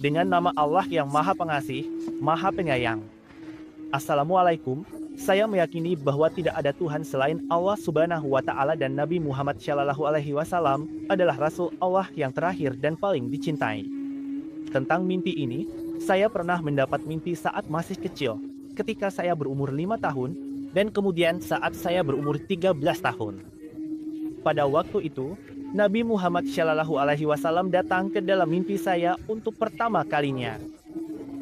Dengan nama Allah yang Maha Pengasih, Maha Penyayang. Assalamualaikum. Saya meyakini bahwa tidak ada Tuhan selain Allah Subhanahu wa Ta'ala dan Nabi Muhammad Shallallahu Alaihi Wasallam adalah Rasul Allah yang terakhir dan paling dicintai. Tentang mimpi ini, saya pernah mendapat mimpi saat masih kecil, ketika saya berumur 5 tahun, dan kemudian saat saya berumur 13 tahun. Pada waktu itu, Nabi Muhammad Shallallahu Alaihi Wasallam datang ke dalam mimpi saya untuk pertama kalinya.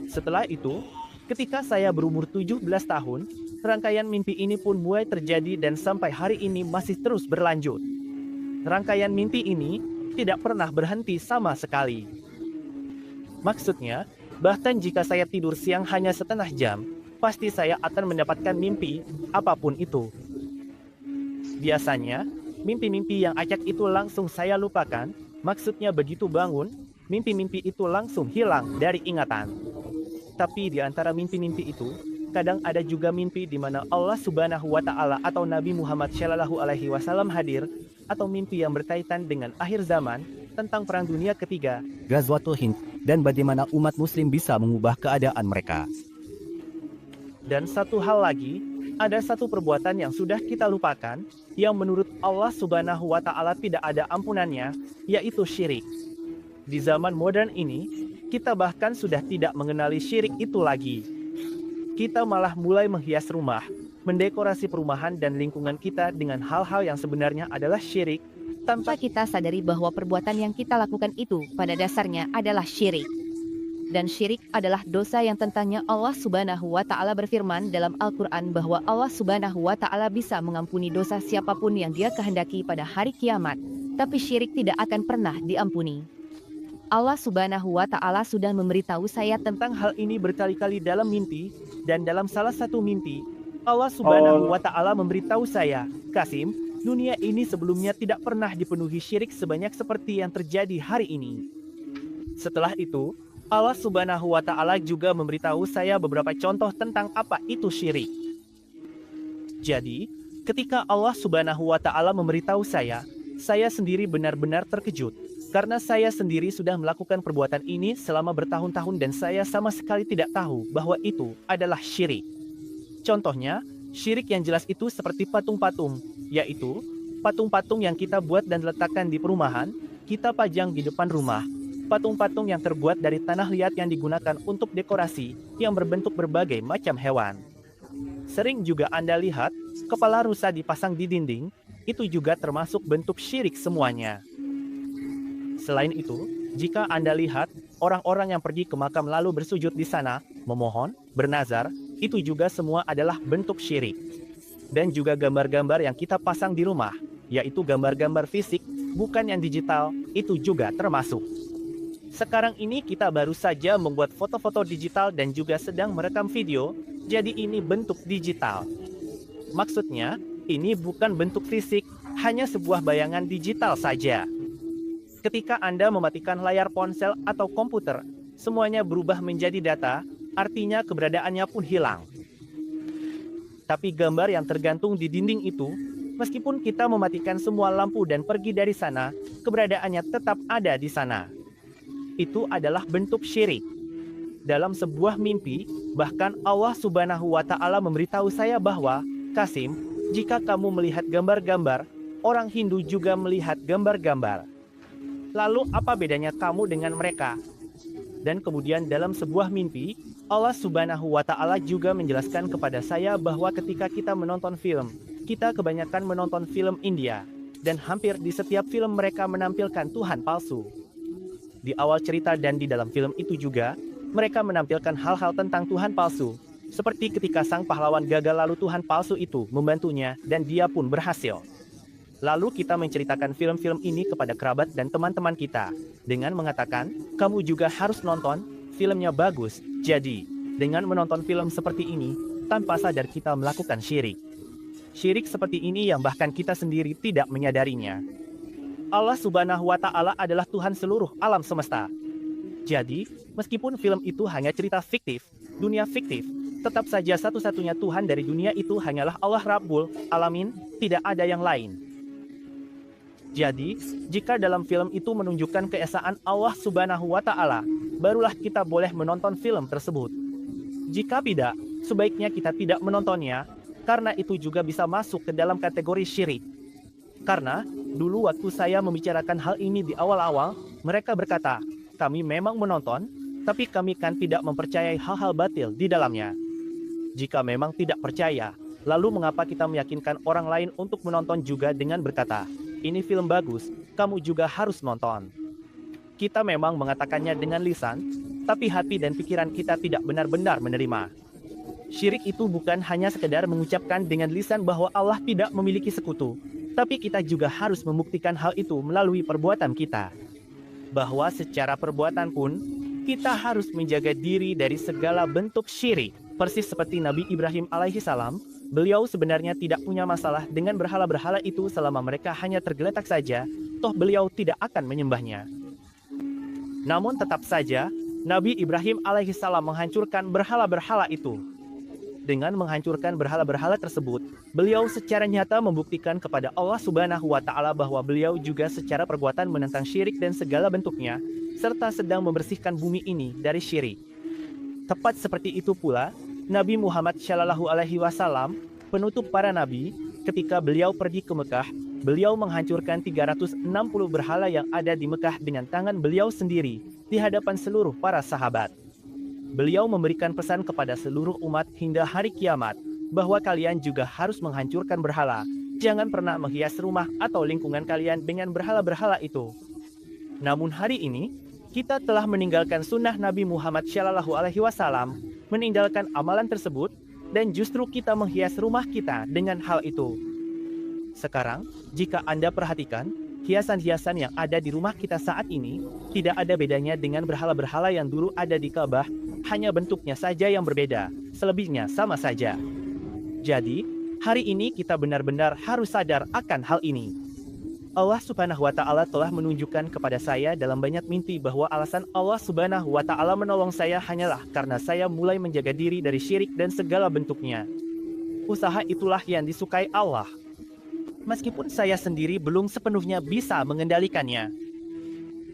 Setelah itu, ketika saya berumur 17 tahun, rangkaian mimpi ini pun mulai terjadi dan sampai hari ini masih terus berlanjut. Rangkaian mimpi ini tidak pernah berhenti sama sekali. Maksudnya, bahkan jika saya tidur siang hanya setengah jam, pasti saya akan mendapatkan mimpi, apapun itu. Biasanya, mimpi-mimpi yang acak itu langsung saya lupakan, maksudnya begitu bangun, mimpi-mimpi itu langsung hilang dari ingatan. Tapi di antara mimpi-mimpi itu, kadang ada juga mimpi di mana Allah Subhanahu wa Ta'ala atau Nabi Muhammad Shallallahu Alaihi Wasallam hadir, atau mimpi yang berkaitan dengan akhir zaman, tentang Perang Dunia Ketiga, Ghazwatul Hind, dan bagaimana umat muslim bisa mengubah keadaan mereka. Dan satu hal lagi, ada satu perbuatan yang sudah kita lupakan, yang menurut Allah Subhanahu wa Ta'ala tidak ada ampunannya, yaitu syirik. Di zaman modern ini, kita bahkan sudah tidak mengenali syirik itu lagi. Kita malah mulai menghias rumah, mendekorasi perumahan dan lingkungan kita dengan hal-hal yang sebenarnya adalah syirik, tanpa Kita sadari bahwa perbuatan yang kita lakukan itu pada dasarnya adalah syirik. Dan syirik adalah dosa yang tentangnya Allah Subhanahu wa Ta'ala berfirman dalam Al-Quran bahwa Allah Subhanahu wa Ta'ala bisa mengampuni dosa siapapun yang Dia kehendaki pada hari kiamat, tapi syirik tidak akan pernah diampuni. Allah Subhanahu wa Ta'ala sudah memberitahu saya tentang hal ini berkali-kali dalam mimpi, dan dalam salah satu mimpi, Allah Subhanahu wa Ta'ala memberitahu saya, Kasim, dunia ini sebelumnya tidak pernah dipenuhi syirik sebanyak seperti yang terjadi hari ini. Setelah itu, Allah Subhanahu wa Ta'ala juga memberitahu saya beberapa contoh tentang apa itu syirik. Jadi, ketika Allah Subhanahu wa Ta'ala memberitahu saya sendiri benar-benar terkejut, karena saya sendiri sudah melakukan perbuatan ini selama bertahun-tahun dan saya sama sekali tidak tahu bahwa itu adalah syirik. Contohnya, syirik yang jelas itu seperti patung-patung, yaitu patung-patung yang kita buat dan letakkan di perumahan, kita pajang di depan rumah. Patung-patung yang terbuat dari tanah liat yang digunakan untuk dekorasi, yang berbentuk berbagai macam hewan. Sering juga Anda lihat, kepala rusa dipasang di dinding, itu juga termasuk bentuk syirik semuanya. Selain itu, jika Anda lihat, orang-orang yang pergi ke makam lalu bersujud di sana, memohon, bernazar, itu juga semua adalah bentuk syirik. Dan juga gambar-gambar yang kita pasang di rumah, yaitu gambar-gambar fisik, bukan yang digital, itu juga termasuk. Sekarang ini kita baru saja membuat foto-foto digital dan juga sedang merekam video, jadi ini bentuk digital. Maksudnya, ini bukan bentuk fisik, hanya sebuah bayangan digital saja. Ketika Anda mematikan layar ponsel atau komputer, semuanya berubah menjadi data, artinya keberadaannya pun hilang. Tapi gambar yang tergantung di dinding itu, meskipun kita mematikan semua lampu dan pergi dari sana, keberadaannya tetap ada di sana. Itu adalah bentuk syirik. Dalam sebuah mimpi, bahkan Allah Subhanahu wa Ta'ala memberitahu saya bahwa, Kasim, jika kamu melihat gambar-gambar, orang Hindu juga melihat gambar-gambar. Lalu apa bedanya kamu dengan mereka? Dan kemudian dalam sebuah mimpi, Allah Subhanahu wa Ta'ala juga menjelaskan kepada saya bahwa ketika kita menonton film, kita kebanyakan menonton film India, dan hampir di setiap film mereka menampilkan Tuhan palsu. Di awal cerita dan di dalam film itu juga, mereka menampilkan hal-hal tentang Tuhan palsu. Seperti ketika sang pahlawan gagal lalu Tuhan palsu itu membantunya dan dia pun berhasil. Lalu kita menceritakan film-film ini kepada kerabat dan teman-teman kita, dengan mengatakan, kamu juga harus nonton, filmnya bagus. Jadi, dengan menonton film seperti ini, tanpa sadar kita melakukan syirik. Syirik seperti ini yang bahkan kita sendiri tidak menyadarinya. Allah Subhanahu wa Ta'ala adalah Tuhan seluruh alam semesta. Jadi, meskipun film itu hanya cerita fiktif, dunia fiktif, tetap saja satu-satunya Tuhan dari dunia itu hanyalah Allah Rabbul Alamin, tidak ada yang lain. Jadi, jika dalam film itu menunjukkan keesaan Allah Subhanahu wa Ta'ala, barulah kita boleh menonton film tersebut. Jika tidak, sebaiknya kita tidak menontonnya, karena itu juga bisa masuk ke dalam kategori syirik. Karena, dulu waktu saya membicarakan hal ini di awal-awal, mereka berkata, kami memang menonton, tapi kami kan tidak mempercayai hal-hal batil di dalamnya. Jika memang tidak percaya, lalu mengapa kita meyakinkan orang lain untuk menonton juga dengan berkata, ini film bagus, kamu juga harus nonton. Kita memang mengatakannya dengan lisan, tapi hati dan pikiran kita tidak benar-benar menerima. Syirik itu bukan hanya sekedar mengucapkan dengan lisan bahwa Allah tidak memiliki sekutu, tapi kita juga harus membuktikan hal itu melalui perbuatan kita. Bahwa secara perbuatan pun, kita harus menjaga diri dari segala bentuk syirik. Persis seperti Nabi Ibrahim alaihissalam, beliau sebenarnya tidak punya masalah dengan berhala-berhala itu selama mereka hanya tergeletak saja, toh beliau tidak akan menyembahnya. Namun tetap saja, Nabi Ibrahim alaihissalam menghancurkan berhala-berhala itu. Dengan menghancurkan berhala-berhala tersebut, beliau secara nyata membuktikan kepada Allah Subhanahu wa Ta'ala bahwa beliau juga secara perbuatan menentang syirik dan segala bentuknya, serta sedang membersihkan bumi ini dari syirik. Tepat seperti itu pula, Nabi Muhammad Shallallahu Alaihi Wasallam, penutup para nabi, ketika beliau pergi ke Mekah, beliau menghancurkan 360 berhala yang ada di Mekah dengan tangan beliau sendiri, di hadapan seluruh para sahabat. Beliau memberikan pesan kepada seluruh umat hingga hari kiamat, bahwa kalian juga harus menghancurkan berhala. Jangan pernah menghias rumah atau lingkungan kalian dengan berhala-berhala itu. Namun hari ini, kita telah meninggalkan sunnah Nabi Muhammad Shallallahu Alaihi Wasallam, meninggalkan amalan tersebut, dan justru kita menghias rumah kita dengan hal itu. Sekarang, jika Anda perhatikan, hiasan-hiasan yang ada di rumah kita saat ini, tidak ada bedanya dengan berhala-berhala yang dulu ada di Ka'bah, hanya bentuknya saja yang berbeda, selebihnya sama saja. Jadi, hari ini kita benar-benar harus sadar akan hal ini. Allah Subhanahu wa Ta'ala telah menunjukkan kepada saya dalam banyak mimpi bahwa alasan Allah Subhanahu wa Ta'ala menolong saya hanyalah karena saya mulai menjaga diri dari syirik dan segala bentuknya. Usaha itulah yang disukai Allah. Meskipun saya sendiri belum sepenuhnya bisa mengendalikannya.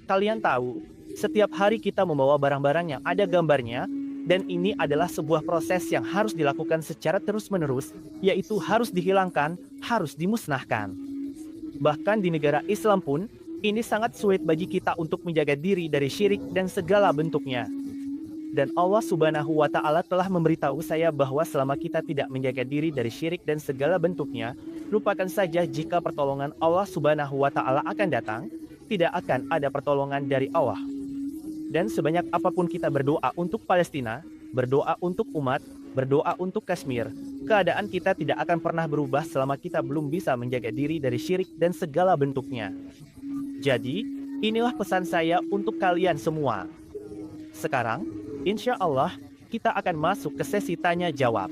Kalian tahu, setiap hari kita membawa barang-barang yang ada gambarnya, dan ini adalah sebuah proses yang harus dilakukan secara terus-menerus, yaitu harus dihilangkan, harus dimusnahkan. Bahkan di negara Islam pun, ini sangat sulit bagi kita untuk menjaga diri dari syirik dan segala bentuknya. Dan Allah Subhanahu wa Ta'ala telah memberitahu saya bahwa selama kita tidak menjaga diri dari syirik dan segala bentuknya, lupakan saja jika pertolongan Allah Subhanahu wa Ta'ala akan datang, tidak akan ada pertolongan dari Allah. Dan sebanyak apapun kita berdoa untuk Palestina, berdoa untuk umat, berdoa untuk Kashmir, keadaan kita tidak akan pernah berubah selama kita belum bisa menjaga diri dari syirik dan segala bentuknya. Jadi, inilah pesan saya untuk kalian semua. Sekarang, insya Allah, kita akan masuk ke sesi tanya jawab.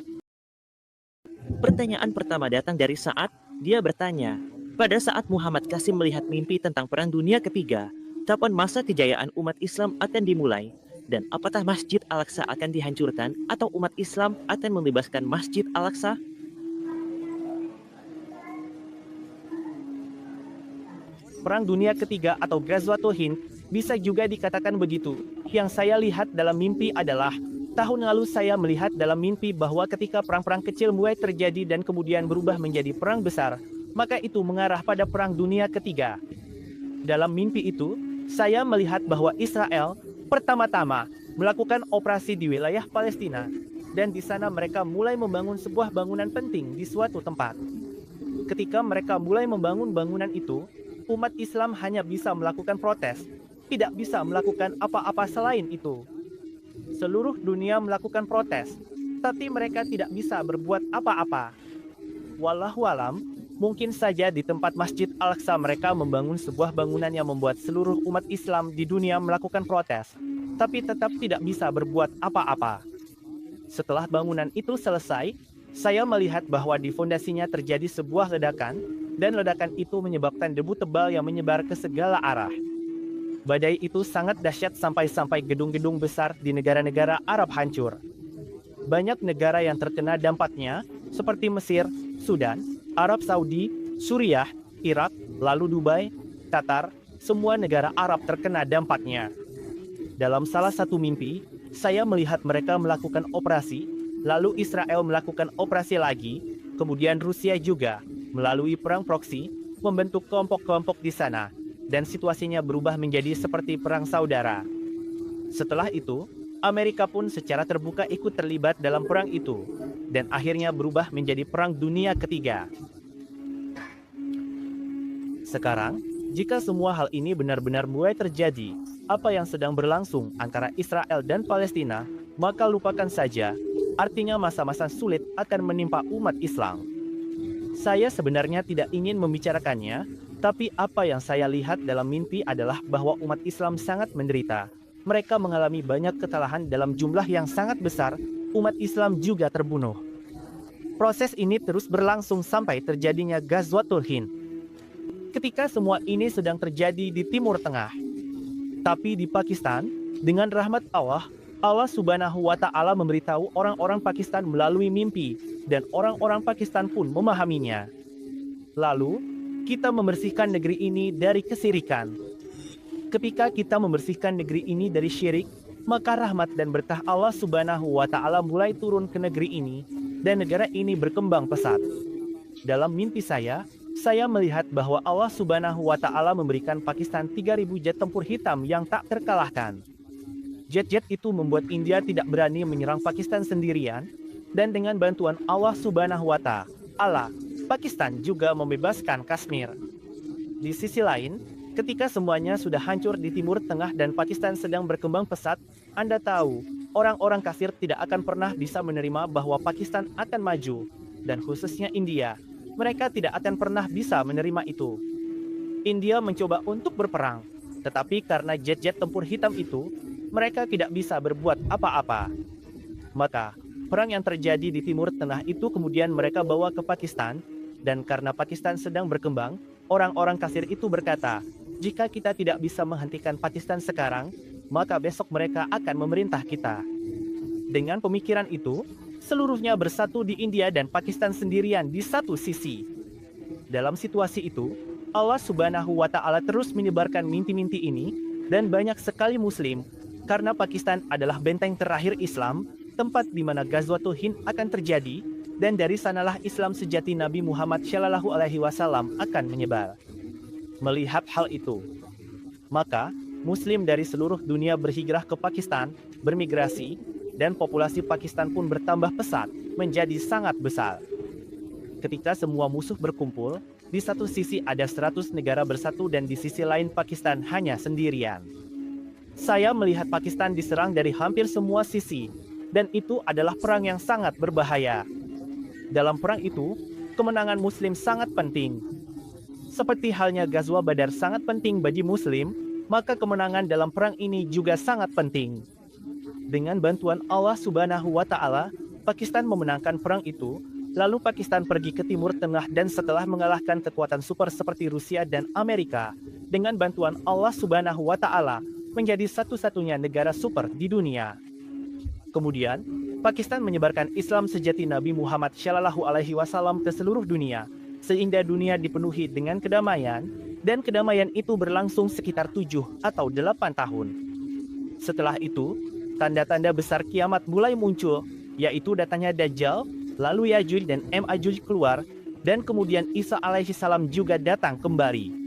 Pertanyaan pertama datang dari Sa'ad. Dia bertanya, pada saat Muhammad Qasim melihat mimpi tentang Perang Dunia Ketiga, kapan masa kejayaan umat Islam akan dimulai? Dan apakah Masjid Al-Aqsa akan dihancurkan atau umat Islam akan membebaskan Masjid Al-Aqsa? Perang Dunia Ketiga atau Ghazwatul Hind bisa juga dikatakan begitu. Yang saya lihat dalam mimpi adalah, tahun lalu saya melihat dalam mimpi bahwa ketika perang-perang kecil mulai terjadi dan kemudian berubah menjadi perang besar, maka itu mengarah pada Perang Dunia Ketiga. Dalam mimpi itu, saya melihat bahwa Israel pertama-tama melakukan operasi di wilayah Palestina, dan di sana mereka mulai membangun sebuah bangunan penting di suatu tempat. Ketika mereka mulai membangun bangunan itu, umat Islam hanya bisa melakukan protes, tidak bisa melakukan apa-apa selain itu. Seluruh dunia melakukan protes, tapi mereka tidak bisa berbuat apa-apa. Wallahualam, mungkin saja di tempat Masjid Al-Aqsa mereka membangun sebuah bangunan yang membuat seluruh umat Islam di dunia melakukan protes, tapi tetap tidak bisa berbuat apa-apa. Setelah bangunan itu selesai, saya melihat bahwa di fondasinya terjadi sebuah ledakan, dan ledakan itu menyebabkan debu tebal yang menyebar ke segala arah. Badai itu sangat dahsyat sampai-sampai gedung-gedung besar di negara-negara Arab hancur. Banyak negara yang terkena dampaknya, seperti Mesir, Sudan, Arab Saudi, Suriah, Irak, Lalu Dubai, Qatar, semua negara Arab terkena dampaknya. Dalam salah satu mimpi, saya melihat mereka melakukan operasi, lalu Israel melakukan operasi lagi, kemudian Rusia juga, melalui perang proksi, membentuk kelompok-kelompok di sana, dan situasinya berubah menjadi seperti perang saudara. Setelah itu, Amerika pun secara terbuka ikut terlibat dalam perang itu, dan akhirnya berubah menjadi Perang Dunia Ketiga. Sekarang, jika semua hal ini benar-benar mulai terjadi, apa yang sedang berlangsung antara Israel dan Palestina, maka lupakan saja, artinya masa-masa sulit akan menimpa umat Islam. Saya sebenarnya tidak ingin membicarakannya, tapi apa yang saya lihat dalam mimpi adalah bahwa umat Islam sangat menderita. Mereka mengalami banyak kesalahan dalam jumlah yang sangat besar, umat Islam juga terbunuh. Proses ini terus berlangsung sampai terjadinya Ghazwatul Hind. Ketika semua ini sedang terjadi di Timur Tengah. Tapi di Pakistan, dengan rahmat Allah, Allah Subhanahu wa Ta'ala memberitahu orang-orang Pakistan melalui mimpi, dan orang-orang Pakistan pun memahaminya. Lalu, kita membersihkan negeri ini dari kesirikan. Ketika kita membersihkan negeri ini dari syirik, maka rahmat dan berkah Allah Subhanahu wa Ta'ala mulai turun ke negeri ini, dan negara ini berkembang pesat. Dalam mimpi saya melihat bahwa Allah Subhanahu wa Ta'ala memberikan Pakistan 3.000 jet tempur hitam yang tak terkalahkan. Jet-jet itu membuat India tidak berani menyerang Pakistan sendirian, dan dengan bantuan Allah Subhanahu wa Ta'ala, Pakistan juga membebaskan Kashmir. Di sisi lain, ketika semuanya sudah hancur di Timur Tengah dan Pakistan sedang berkembang pesat, Anda tahu, orang-orang kafir tidak akan pernah bisa menerima bahwa Pakistan akan maju, dan khususnya India. Mereka tidak akan pernah bisa menerima itu. India mencoba untuk berperang, tetapi karena jet-jet tempur hitam itu, mereka tidak bisa berbuat apa-apa. Maka, perang yang terjadi di Timur Tengah itu kemudian mereka bawa ke Pakistan, dan karena Pakistan sedang berkembang, orang-orang kafir itu berkata, jika kita tidak bisa menghentikan Pakistan sekarang, maka besok mereka akan memerintah kita. Dengan pemikiran itu, seluruhnya bersatu di India dan Pakistan sendirian di satu sisi. Dalam situasi itu, Allah Subhanahu wa Ta'ala terus menyebarkan mimpi-mimpi ini, dan banyak sekali Muslim, karena Pakistan adalah benteng terakhir Islam, tempat di mana Ghazwatul Hind akan terjadi, dan dari sanalah Islam sejati Nabi Muhammad Shallallahu Alaihi Wasallam akan menyebar. Melihat hal itu, maka Muslim dari seluruh dunia berhijrah ke Pakistan, bermigrasi, dan populasi Pakistan pun bertambah pesat, menjadi sangat besar. Ketika semua musuh berkumpul, di satu sisi ada 100 negara bersatu dan di sisi lain Pakistan hanya sendirian. Saya melihat Pakistan diserang dari hampir semua sisi, dan itu adalah perang yang sangat berbahaya. Dalam perang itu, kemenangan Muslim sangat penting. Seperti halnya Ghazwa Badar sangat penting bagi Muslim, maka kemenangan dalam perang ini juga sangat penting. Dengan bantuan Allah Subhanahu wa Ta'ala, Pakistan memenangkan perang itu, lalu Pakistan pergi ke Timur Tengah dan setelah mengalahkan kekuatan super seperti Rusia dan Amerika, dengan bantuan Allah Subhanahu wa Ta'ala, menjadi satu-satunya negara super di dunia. Kemudian, Pakistan menyebarkan Islam sejati Nabi Muhammad Shallallahu Alaihi Wasallam ke seluruh dunia, sehingga dunia dipenuhi dengan kedamaian, dan kedamaian itu berlangsung sekitar 7 atau 8 tahun. Setelah itu, tanda-tanda besar kiamat mulai muncul, yaitu datangnya Dajjal, lalu Yajuj dan Majuj keluar, dan kemudian Isa alaihissalam juga datang kembali.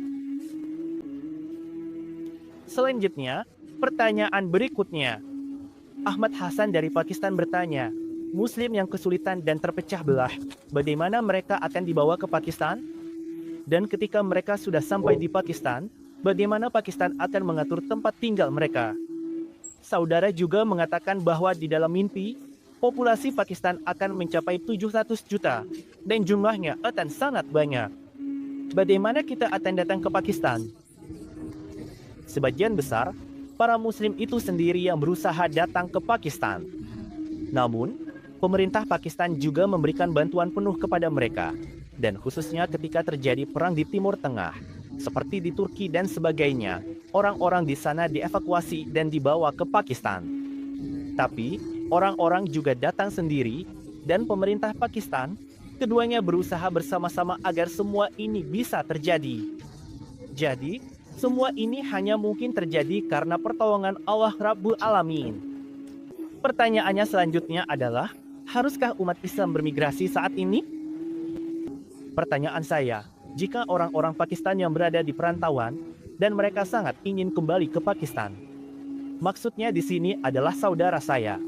Selanjutnya, pertanyaan berikutnya. Ahmad Hasan dari Pakistan bertanya, Muslim yang kesulitan dan terpecah belah, bagaimana mereka akan dibawa ke Pakistan? Dan ketika mereka sudah sampai di Pakistan, bagaimana Pakistan akan mengatur tempat tinggal mereka? Saudara juga mengatakan bahwa di dalam mimpi, populasi Pakistan akan mencapai 700 juta, dan jumlahnya akan sangat banyak. Bagaimana kita akan datang ke Pakistan? Sebagian besar, para Muslim itu sendiri yang berusaha datang ke Pakistan. Namun, pemerintah Pakistan juga memberikan bantuan penuh kepada mereka, dan khususnya ketika terjadi perang di Timur Tengah, seperti di Turki dan sebagainya, orang-orang di sana dievakuasi dan dibawa ke Pakistan. Tapi, orang-orang juga datang sendiri, dan pemerintah Pakistan, keduanya berusaha bersama-sama agar semua ini bisa terjadi. Jadi, semua ini hanya mungkin terjadi karena pertolongan Allah Rabbul Alamin. Pertanyaannya selanjutnya adalah, haruskah umat Islam bermigrasi saat ini? Pertanyaan saya, jika orang-orang Pakistan yang berada di perantauan dan mereka sangat ingin kembali ke Pakistan. Maksudnya di sini adalah saudara saya.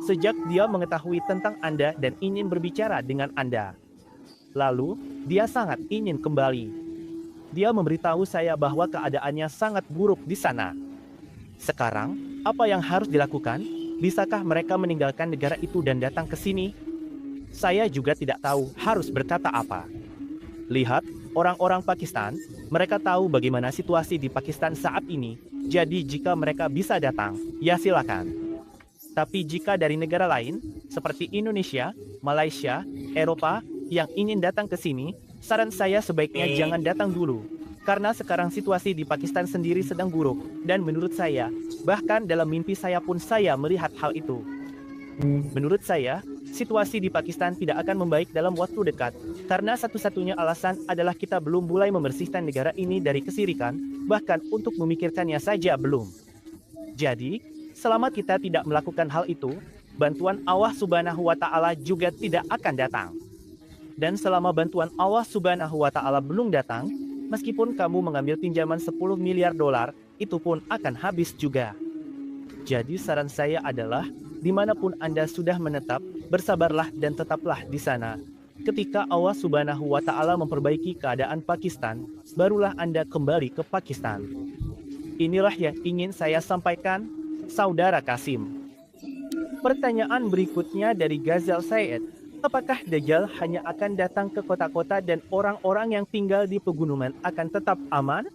Sejak dia mengetahui tentang Anda dan ingin berbicara dengan Anda. Lalu, dia sangat ingin kembali. Dia memberitahu saya bahwa keadaannya sangat buruk di sana. Sekarang, apa yang harus dilakukan? Bisakah mereka meninggalkan negara itu dan datang ke sini? Saya juga tidak tahu harus berkata apa. Lihat, orang-orang Pakistan, mereka tahu bagaimana situasi di Pakistan saat ini. Jadi jika mereka bisa datang, ya silakan. Tapi jika dari negara lain, seperti Indonesia, Malaysia, Eropa, yang ingin datang ke sini, saran saya sebaiknya jangan datang dulu. Karena sekarang situasi di Pakistan sendiri sedang buruk, dan menurut saya, bahkan dalam mimpi saya pun saya melihat hal itu. Menurut saya, situasi di Pakistan tidak akan membaik dalam waktu dekat, karena satu-satunya alasan adalah kita belum mulai membersihkan negara ini dari kesirikan, bahkan untuk memikirkannya saja belum. Jadi, selama kita tidak melakukan hal itu, bantuan Allah Subhanahu wa Ta'ala juga tidak akan datang. Dan selama bantuan Allah Subhanahu wa Ta'ala belum datang, meskipun kamu mengambil pinjaman 10 miliar dolar, itu pun akan habis juga. Jadi saran saya adalah, dimanapun Anda sudah menetap, bersabarlah dan tetaplah di sana. Ketika Allah Subhanahu wa Ta'ala memperbaiki keadaan Pakistan, barulah Anda kembali ke Pakistan. Inilah yang ingin saya sampaikan, Saudara Kasim. Pertanyaan berikutnya dari Ghazal Said. Apakah Dajjal hanya akan datang ke kota-kota dan orang-orang yang tinggal di pegunungan akan tetap aman?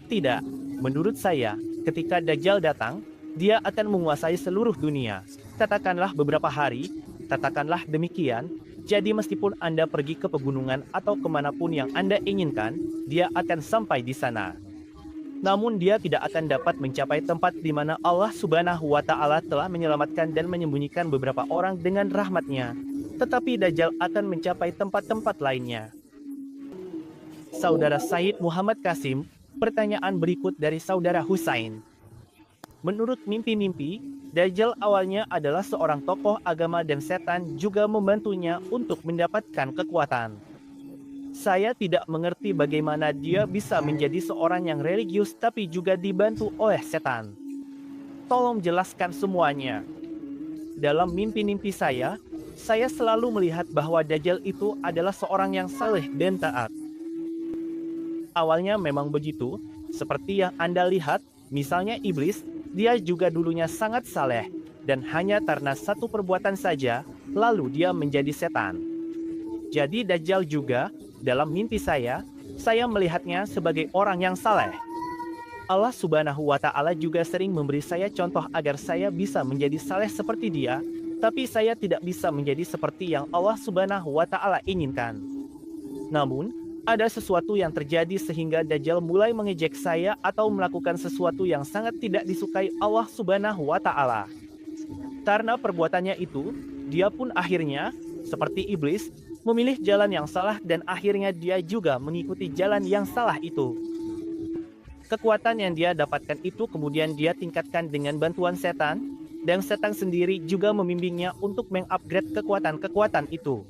Tidak. Menurut saya, ketika Dajjal datang, dia akan menguasai seluruh dunia. Katakanlah beberapa hari, katakanlah demikian, jadi meskipun Anda pergi ke pegunungan atau kemanapun yang Anda inginkan, dia akan sampai di sana. Namun dia tidak akan dapat mencapai tempat di mana Allah Subhanahu wa Ta'ala telah menyelamatkan dan menyembunyikan beberapa orang dengan rahmat-Nya. Tetapi Dajjal akan mencapai tempat-tempat lainnya. Saudara Said Muhammad Kasim, pertanyaan berikut dari Saudara Husain. Menurut mimpi-mimpi, Dajjal awalnya adalah seorang tokoh agama dan setan juga membantunya untuk mendapatkan kekuatan. Saya tidak mengerti bagaimana dia bisa menjadi seorang yang religius tapi juga dibantu oleh setan. Tolong jelaskan semuanya. Dalam mimpi-mimpi saya selalu melihat bahwa Dajjal itu adalah seorang yang saleh dan taat. Awalnya memang begitu, seperti yang Anda lihat, misalnya iblis, dia juga dulunya sangat saleh, dan hanya karena satu perbuatan saja, lalu dia menjadi setan. Jadi Dajjal juga, dalam mimpi saya melihatnya sebagai orang yang saleh. Allah Subhanahu wa Ta'ala juga sering memberi saya contoh agar saya bisa menjadi saleh seperti dia, tapi saya tidak bisa menjadi seperti yang Allah Subhanahu wa Ta'ala inginkan. Namun, ada sesuatu yang terjadi sehingga Dajjal mulai mengejek saya atau melakukan sesuatu yang sangat tidak disukai Allah Subhanahu wa Ta'ala. Karena perbuatannya itu, dia pun akhirnya, seperti iblis, memilih jalan yang salah dan akhirnya dia juga mengikuti jalan yang salah itu. Kekuatan yang dia dapatkan itu kemudian dia tingkatkan dengan bantuan setan, dan setan sendiri juga membimbingnya untuk mengupgrade kekuatan-kekuatan itu.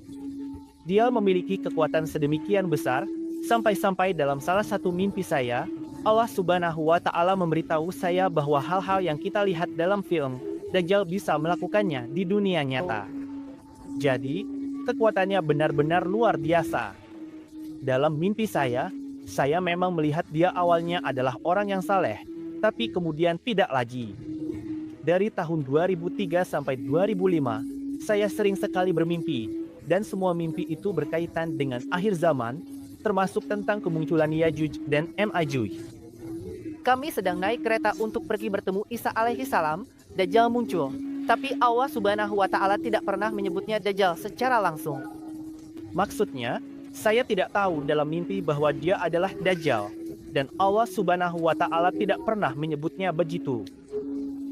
Dia memiliki kekuatan sedemikian besar, sampai-sampai dalam salah satu mimpi saya, Allah Subhanahu wa Ta'ala memberitahu saya bahwa hal-hal yang kita lihat dalam film, Dajjal bisa melakukannya di dunia nyata. Jadi, kekuatannya benar-benar luar biasa. Dalam mimpi saya memang melihat dia awalnya adalah orang yang saleh, tapi kemudian tidak lagi. Dari tahun 2003 sampai 2005, saya sering sekali bermimpi, dan semua mimpi itu berkaitan dengan akhir zaman, termasuk tentang kemunculan Yajuj dan Majuj. Kami sedang naik kereta untuk pergi bertemu Isa alaihi salam, Dajjal muncul. Tapi Allah Subhanahu wa Ta'ala tidak pernah menyebutnya Dajjal secara langsung. Maksudnya, saya tidak tahu dalam mimpi bahwa dia adalah Dajjal, dan Allah Subhanahu wa Ta'ala tidak pernah menyebutnya begitu.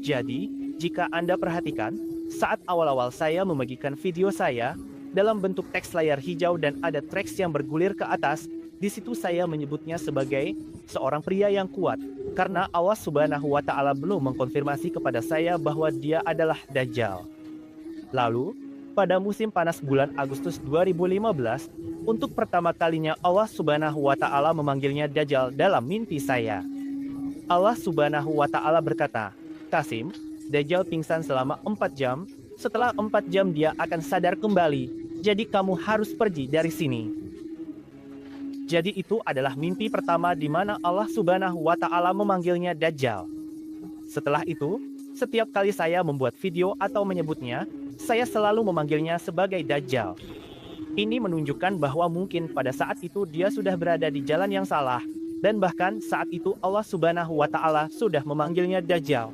Jadi, jika Anda perhatikan, saat awal-awal saya membagikan video saya dalam bentuk teks layar hijau dan ada teks yang bergulir ke atas. Di situ saya menyebutnya sebagai seorang pria yang kuat, karena Allah Subhanahu wa Ta'ala belum mengkonfirmasi kepada saya bahwa dia adalah Dajjal. Lalu, pada musim panas bulan Agustus 2015, untuk pertama kalinya Allah Subhanahu wa Ta'ala memanggilnya Dajjal dalam mimpi saya. Allah Subhanahu wa Ta'ala berkata, "Qasim, Dajjal pingsan selama 4 jam. Setelah 4 jam dia akan sadar kembali. Jadi kamu harus pergi dari sini." Jadi itu adalah mimpi pertama di mana Allah Subhanahu wa Ta'ala memanggilnya Dajjal. Setelah itu, setiap kali saya membuat video atau menyebutnya, saya selalu memanggilnya sebagai Dajjal. Ini menunjukkan bahwa mungkin pada saat itu dia sudah berada di jalan yang salah, dan bahkan saat itu Allah Subhanahu wa Ta'ala sudah memanggilnya Dajjal.